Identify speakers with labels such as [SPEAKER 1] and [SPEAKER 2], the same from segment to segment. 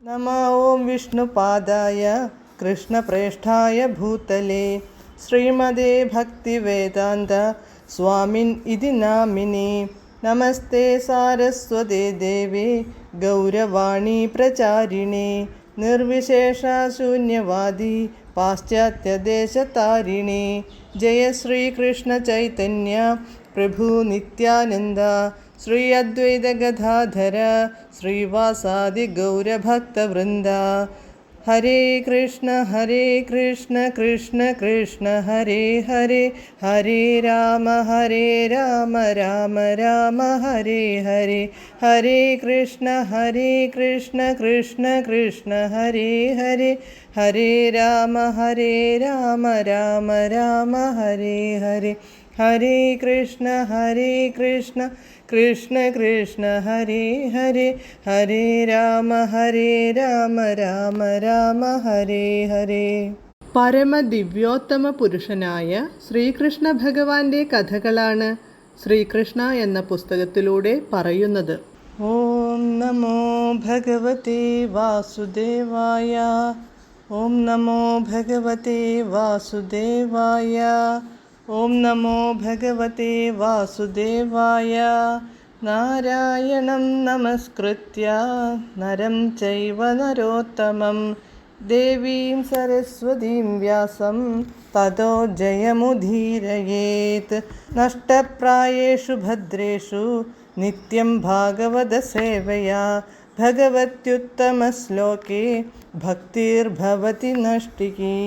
[SPEAKER 1] नमः ॐ विष्णुपादाय कृष्णप्रेष्ठाय भूतले श्रीमदे भक्तिवेदान्त स्वामिन् इति नामिने। नमस्ते सारस्वते देवे गौरवाणी प्रचारिणे निर्विशेषशून्यवादी पाश्चात्यदेशतारिणे। जय श्रीकृष्ण चैतन्य प्रभु नित्यानन्द श्री अद्वैत गदाधर श्रीवासादि गौरभक्तवृन्द। हरे कृष्ण कृष्ण कृष्ण हरे हरे, हरे राम राम राम हरे हरे। हरे कृष्ण कृष्ण कृष्ण हरे हरे, हरे राम राम राम हरे हरे। हरे कृष्ण कृष्ण कृष्ण हरे हरे, हरे राम राम हरे हरे. പരമദിവ്യോത്തമ പുരുഷനായ ശ്രീകൃഷ്ണ ഭഗവാന്റെ കഥകളാണ് ശ്രീകൃഷ്ണ എന്ന പുസ്തകത്തിലൂടെ പറയുന്നത്. ഓം നമോ ഭഗവതേ വാസുദേവായ, ഓം നമോ ഭഗവതേ വാസുദേവായ, ഓം നമോ ഭഗവതേ വാസുദേവായ. നാരായണം നമസ്കൃത്യ നരം ചൈവ നരോത്തമം ദേവീം സരസ്വതീം വ്യാസം തതോ ജയമുദീരയേത്. നഷ്ടപ്രായേഷു ഭദ്രേഷു നിത്യം ഭാഗവത സേവയാ ഭഗവത്യുത്തമശ്ലോകേ ഭക്തിർഭവതി നഷ്ടികീ.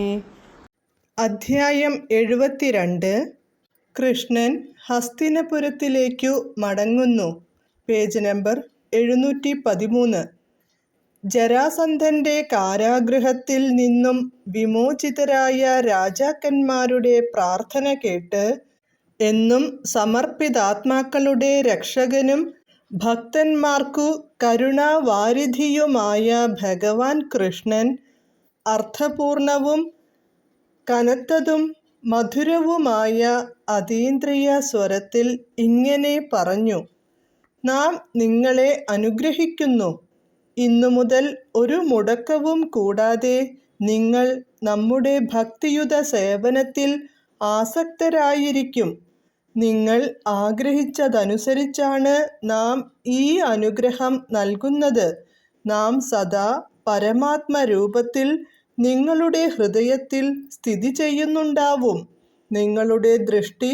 [SPEAKER 1] അധ്യായം 72. കൃഷ്ണൻ ഹസ്തിനപുരത്തിലേക്കു മടങ്ങുന്നു. Page number 713. ജരാസന്ധന്റെ കാരാഗൃഹത്തിൽ നിന്നും വിമോചിതരായ രാജാക്കന്മാരുടെ പ്രാർത്ഥന കേട്ട് എന്നും സമർപ്പിതാത്മാക്കളുടെ രക്ഷകനും ഭക്തന്മാർക്കു കരുണാവാരിധിയുമായ ഭഗവാൻ കൃഷ്ണൻ അർത്ഥപൂർണവും കനത്തതും മധുരവുമായ അതീന്ദ്രിയ സ്വരത്തിൽ ഇങ്ങനെ പറഞ്ഞു: നാം നിങ്ങളെ അനുഗ്രഹിക്കുന്നു. ഇന്നു മുതൽ ഒരു മുടക്കവും കൂടാതെ നിങ്ങൾ നമ്മുടെ ഭക്തിയുത സേവനത്തിൽ ആസക്തരായിരിക്കും. നിങ്ങൾ ആഗ്രഹിച്ചതനുസരിച്ചാണ് നാം ഈ അനുഗ്രഹം നൽകുന്നത്. നാം സദാ പരമാത്മരൂപത്തിൽ നിങ്ങളുടെ ഹൃദയത്തിൽ സ്ഥിതി ചെയ്യുന്നുണ്ടാവും. നിങ്ങളുടെ ദൃഷ്ടി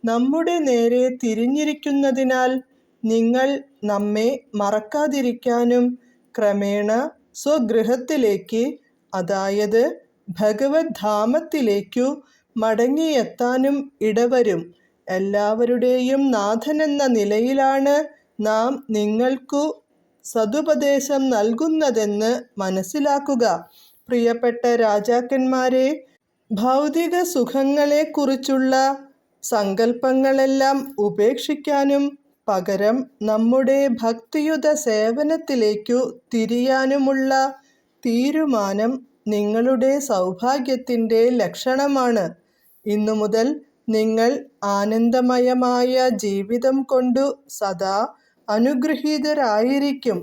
[SPEAKER 1] നമ്മുടെ നേരെ തിരിഞ്ഞിരിക്കുന്നതിനാൽ നിങ്ങൾ നമ്മെ മറക്കാതിരിക്കാനും ക്രമേണ സ്വഗൃഹത്തിലേക്ക്, അതായത് ഭഗവത് ധാമത്തിലേക്കു മടങ്ങിയെത്താനും ഇടവരും. എല്ലാവരുടെയും നാഥനെന്ന നിലയിലാണ് നാം നിങ്ങൾക്കു സതുപദേശം നൽകുന്നതെന്ന് മനസ്സിലാക്കുക. പ്രിയപ്പെട്ട രാജാക്കന്മാരെ, ഭൗതിക സുഖങ്ങളെക്കുറിച്ചുള്ള സങ്കല്പങ്ങളെല്ലാം ഉപേക്ഷിക്കാനും പകരം നമ്മുടെ ഭക്തിയുത സേവനത്തിലേക്കു തിരിയാനുമുള്ള തീരുമാനം നിങ്ങളുടെ സൗഭാഗ്യത്തിൻ്റെ ലക്ഷണമാണ്. ഇന്നു മുതൽ നിങ്ങൾ ആനന്ദമയമായ ജീവിതം കൊണ്ടു സദാ അനുഗ്രഹീതരായിരിക്കും.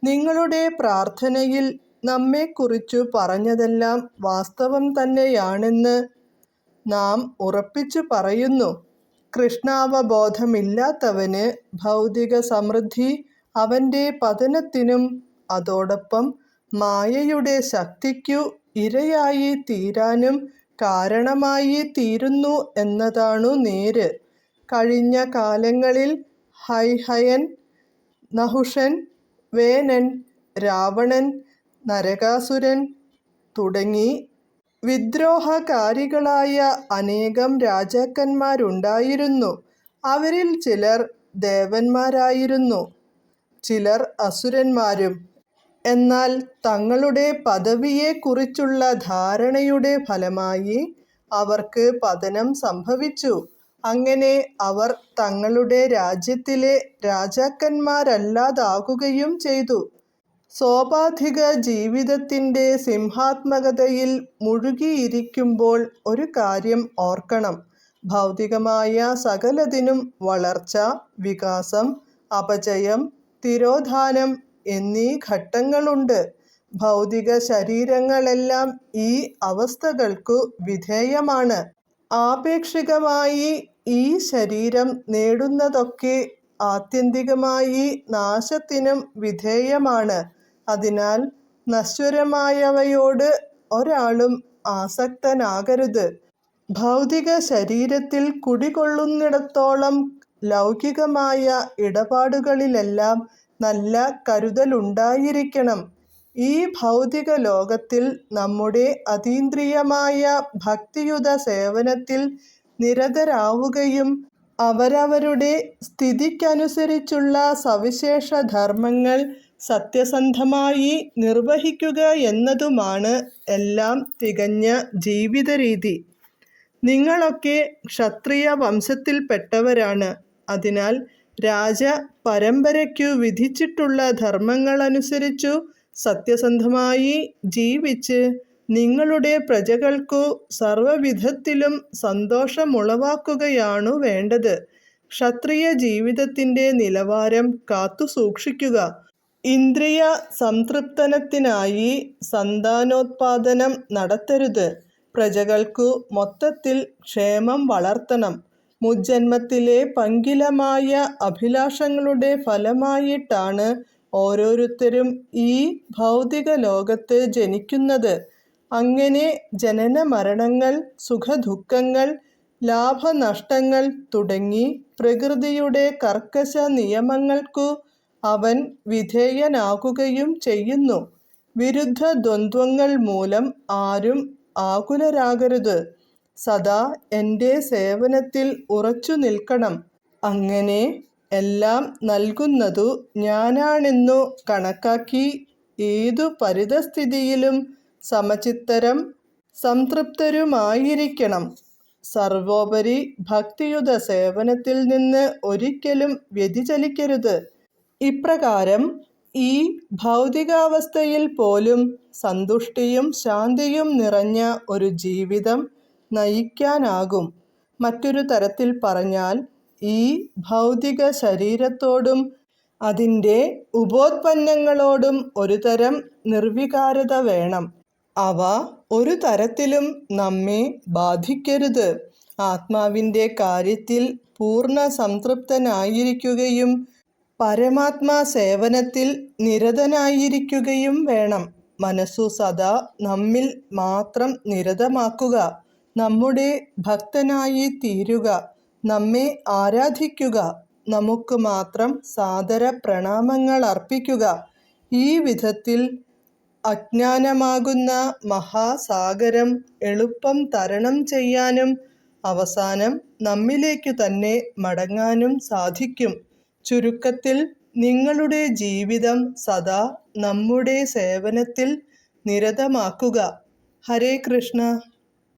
[SPEAKER 1] നിങ്ങളുടെ പ്രാർത്ഥനയിൽ നമ്മെക്കുറിച്ചു പറഞ്ഞതെല്ലാം വാസ്തവം തന്നെയാണെന്ന് നാം ഉറപ്പിച്ചു പറയുന്നു. കൃഷ്ണാവബോധമില്ലാത്തവന് ഭൗതിക സമൃദ്ധി അവൻ്റെ പതനത്തിനും അതോടൊപ്പം മായയുടെ ശക്തിക്കു ഇരയായി തീരാനും കാരണമായി തീരുന്നു എന്നതാണു നേര്. കഴിഞ്ഞ കാലങ്ങളിൽ ഹൈഹയൻ, നഹുഷൻ, വേനൻ, രാവണൻ, നരകാസുരൻ തുടങ്ങി വിദ്രോഹകാരികളായ അനേകം രാജാക്കന്മാരുണ്ടായിരുന്നു. അവരിൽ ചിലർ ദേവന്മാരായിരുന്നു, ചിലർ അസുരന്മാരും. എന്നാൽ തങ്ങളുടെ പദവിയെക്കുറിച്ചുള്ള ധാരണയുടെ ഫലമായി അവർക്ക് പതനം സംഭവിച്ചു. അങ്ങനെ അവർ തങ്ങളുടെ രാജ്യത്തിലെ രാജാക്കന്മാരല്ലാതാകുകയും ചെയ്തു. സോപാധിക ജീവിതത്തിൻ്റെ സിംഹാത്മകതയിൽ മുഴുകിയിരിക്കുമ്പോൾ ഒരു കാര്യം ഓർക്കണം. ഭൗതികമായ സകലതിനും വളർച്ച, വികാസം, അപചയം, തിരോധാനം എന്നീ ഘട്ടങ്ങളുണ്ട്. ഭൗതിക ശരീരങ്ങളെല്ലാം ഈ അവസ്ഥകൾക്കു വിധേയമാണ്. ആപേക്ഷികമായി ഈ ശരീരം നേടുന്നതൊക്കെ ആത്യന്തികമായി നാശത്തിനും വിധേയമാണ്. അതിനാൽ നശ്വരമായവയോട് ഒരാളും ആസക്തനാകരുത്. ഭൗതിക ശരീരത്തിൽ കുടികൊള്ളുന്നിടത്തോളം ലൗകികമായ ഇടപാടുകളിലെല്ലാം നല്ല കരുതലുണ്ടായിരിക്കണം. ഈ ഭൗതിക ലോകത്തിൽ നമ്മുടെ അതീന്ദ്രിയമായ ഭക്തിയുത സേവനത്തിൽ നിരതരാവുകയും അവരവരുടെ സ്ഥിതിക്കനുസരിച്ചുള്ള സവിശേഷ ധർമ്മങ്ങൾ സത്യസന്ധമായി നിർവഹിക്കുക എന്നതുമാണ് എല്ലാം തികഞ്ഞ ജീവിതരീതി. നിങ്ങളൊക്കെ ക്ഷത്രിയ വംശത്തിൽപ്പെട്ടവരാണ്. അതിനാൽ രാജ പരമ്പരയ്ക്കു വിധിച്ചിട്ടുള്ള ധർമ്മങ്ങളനുസരിച്ചു സത്യസന്ധമായി ജീവിച്ച് നിങ്ങളുടെ പ്രജകൾക്കു സർവവിധത്തിലും സന്തോഷമുളവാക്കുകയാണു വേണ്ടത്. ക്ഷത്രിയ ജീവിതത്തിൻ്റെ നിലവാരം കാത്തുസൂക്ഷിക്കുക. ഇന്ദ്രിയ സംതൃപ്തനത്തിനായി സന്താനോത്പാദനം നടത്തരുത്. പ്രജകൾക്കു മൊത്തത്തിൽ ക്ഷേമം വളർത്തണം. മുജ്ജന്മത്തിലെ പങ്കിലമായ അഭിലാഷങ്ങളുടെ ഫലമായിട്ടാണ് ഓരോരുത്തരും ഈ ഭൗതിക ലോകത്ത് ജനിക്കുന്നത്. അങ്ങനെ ജനന മരണങ്ങൾ, സുഖദുഃഖങ്ങൾ, ലാഭനഷ്ടങ്ങൾ തുടങ്ങി പ്രകൃതിയുടെ കർക്കശ നിയമങ്ങൾക്കു അവൻ വിധേയനാകുകയും ചെയ്യുന്നു. വിരുദ്ധ ദ്വന്ദ്വങ്ങൾ മൂലം ആരും ആകുലരാകരുത്. സദാ എൻ്റെ സേവനത്തിൽ ഉറച്ചു നിൽക്കണം. അങ്ങനെ എല്ലാം നൽകുന്നതു ഞാനാണെന്നു കണക്കാക്കി ഏതു പരിതസ്ഥിതിയിലും സമചിത്തരും സംതൃപ്തരുമായിരിക്കണം. സർവോപരി ഭക്തിയുത സേവനത്തിൽ നിന്ന് ഒരിക്കലും വ്യതിചലിക്കരുത്. ഇപ്രകാരം ഈ ഭൗതികാവസ്ഥയിൽ പോലും സന്തുഷ്ടിയും ശാന്തിയും നിറഞ്ഞ ഒരു ജീവിതം നയിക്കാനാകും. മറ്റൊരു തരത്തിൽ പറഞ്ഞാൽ, ഈ ഭൗതിക ശരീരത്തോടും അതിൻ്റെ ഉപോത്പന്നങ്ങളോടും ഒരുതരം നിർവികാരത വേണം. അവ ഒരു തരത്തിലും നമ്മെ ബാധിക്കരുത്. ആത്മാവിൻ്റെ കാര്യത്തിൽ പൂർണ്ണ സംതൃപ്തനായിരിക്കുകയും പരമാത്മാ സേവനത്തിൽ നിരതനായിരിക്കുകയും വേണം. മനസ്സു സദാ നമ്മിൽ മാത്രം നിരതമാക്കുക. നമ്മുടെ ഭക്തനായി തീരുക. നമ്മെ ആരാധിക്കുക. നമുക്ക് മാത്രം സാദര പ്രണാമങ്ങൾ അർപ്പിക്കുക. ഈ വിധത്തിൽ അജ്ഞാനമാകുന്ന മഹാസാഗരം എളുപ്പം തരണം ചെയ്യാനും അവസാനം നമ്മിലേക്കു തന്നെ മടങ്ങാനും സാധിക്കും. ചുരുക്കത്തിൽ, നിങ്ങളുടെ ജീവിതം സദാ നമ്മുടെ സേവനത്തിൽ നിരതമാക്കുക. ഹരേ കൃഷ്ണ.